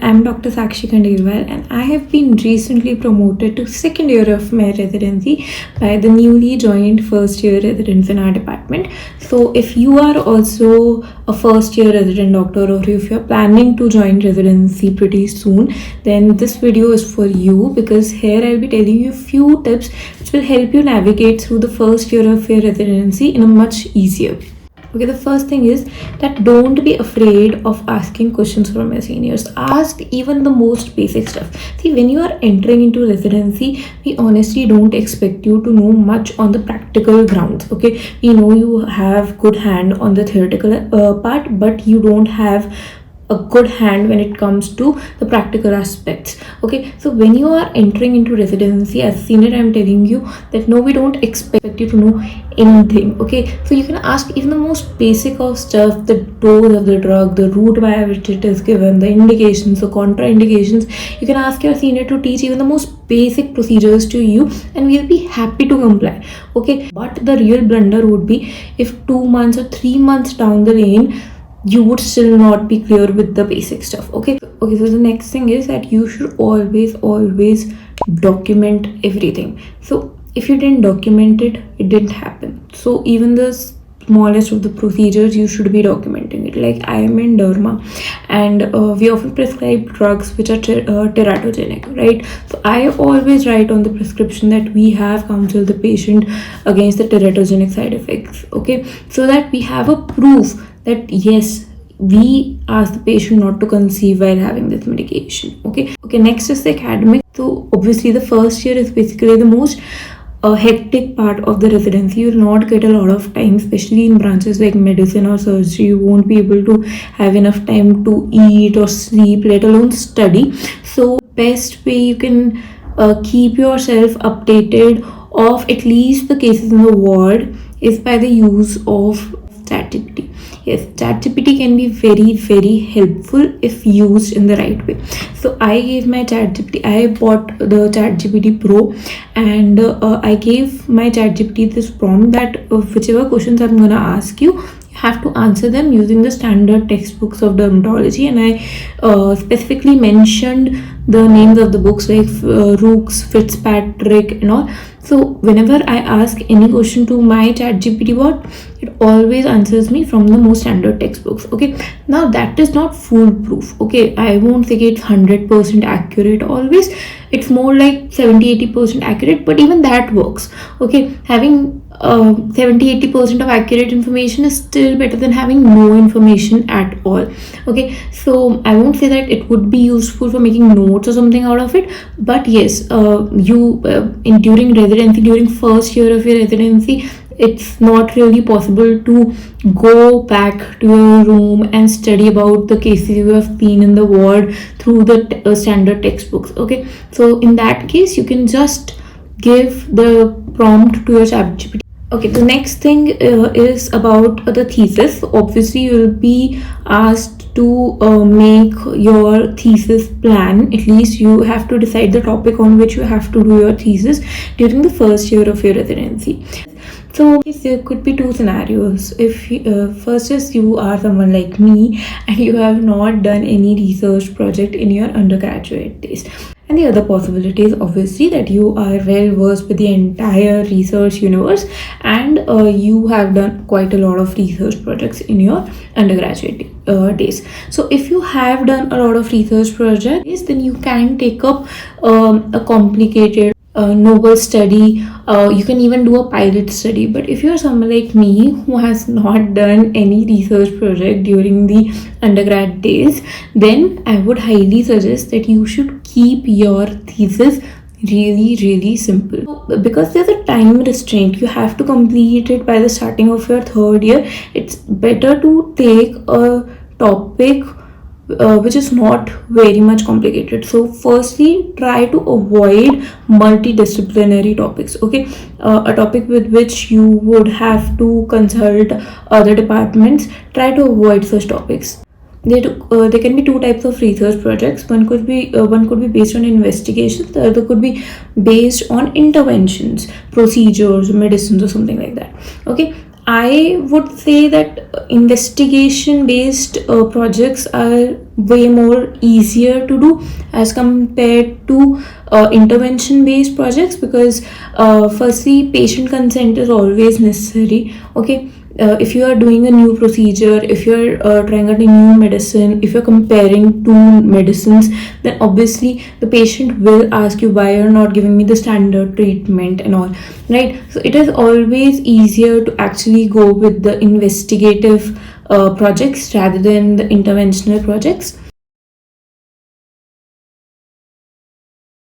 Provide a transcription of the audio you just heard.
I'm Dr. Sakshi Khandelwal and I have been recently promoted to second year of my residency by the newly joined first year residents in our department. So if you are also a first year resident doctor or if you're planning to join residency pretty soon, then this video is for you because here I'll be telling you a few tips which will help you navigate through the first year of your residency in a much easier way. Okay, the first thing is that don't be afraid of asking questions from your seniors. Ask even the most basic stuff. See, when you are entering into residency, we honestly don't expect you to know much on the practical grounds. Okay, we know you have good hand on the theoretical part, but you don't have a good hand when it comes to the practical aspects. Okay, so when you are entering into residency as senior, I'm telling you that no, we don't expect you to know anything. Okay, so you can ask even the most basic of stuff, the dose of the drug, the route by which it is given, the indications, the contraindications. You can ask your senior to teach even the most basic procedures to you and we'll be happy to comply. Okay, but the real blunder would be if 2 months or 3 months down the lane you would still not be clear with the basic stuff. Okay, so the next thing is that you should always document everything. So if you didn't document it, it didn't happen. So even the smallest of the procedures, you should be documenting it. Like I am in derma and we often prescribe drugs which are teratogenic, right? So I always write on the prescription that we have counseled the patient against the teratogenic side effects. Okay, so that we have a proof that yes, we ask the patient not to conceive while having this medication. Okay, next is the academic. So obviously the first year is basically the most hectic part of the residency. You will not get a lot of time, especially in branches like medicine or surgery. You won't be able to have enough time to eat or sleep, let alone study. So best way you can keep yourself updated of at least the cases in the ward is by the use of ChatGPT. Yes, ChatGPT can be very helpful if used in the right way. So I gave my ChatGPT, I bought the ChatGPT Pro and I gave my ChatGPT this prompt that whichever questions I'm gonna ask you, have to answer them using the standard textbooks of dermatology. And I specifically mentioned the names of the books like Rooks, Fitzpatrick and all. So whenever I ask any question to my ChatGPT bot, it always answers me from the most standard textbooks. Okay, now that is not foolproof. Okay, I won't say it's 100% accurate always. It's more like 70-80% accurate, but even that works. Okay, having 70-80% of accurate information is still better than having no information at all. Okay, so I won't say that it would be useful for making notes or something out of it, but yes, during residency, during first year of your residency, it's not really possible to go back to your room and study about the cases you have seen in the ward through the standard textbooks. Okay, so in that case you can just give the prompt to your ChatGPT. Okay, the next thing is about the thesis. Obviously you will be asked to make your thesis plan. At least you have to decide the topic on which you have to do your thesis during the first year of your residency. So there could be two scenarios. If first is you are someone like me and you have not done any research project in your undergraduate days. And the other possibility is obviously that you are well versed with the entire research universe and you have done quite a lot of research projects in your undergraduate days. So if you have done a lot of research projects, then you can take up a complicated novel study. You can even do a pilot study. But if you're someone like me who has not done any research project during the undergrad days, then I would highly suggest that you should keep your thesis really simple. Because there's a time restraint, you have to complete it by the starting of your third year. It's better to take a topic which is not very much complicated. So firstly, try to avoid multidisciplinary topics. Okay, a topic with which you would have to consult other departments, try to avoid such topics. There can be two types of research projects. One could be based on investigations, the other could be based on interventions, procedures, medicines or something like that. Okay, I would say that investigation based projects are way more easier to do as compared to intervention based projects, because firstly patient consent is always necessary. Okay, if you are doing a new procedure, if you're trying out a new medicine, if you're comparing two medicines, then obviously the patient will ask you why you're not giving me the standard treatment and all, right? So it is always easier to actually go with the investigative projects rather than the interventional projects.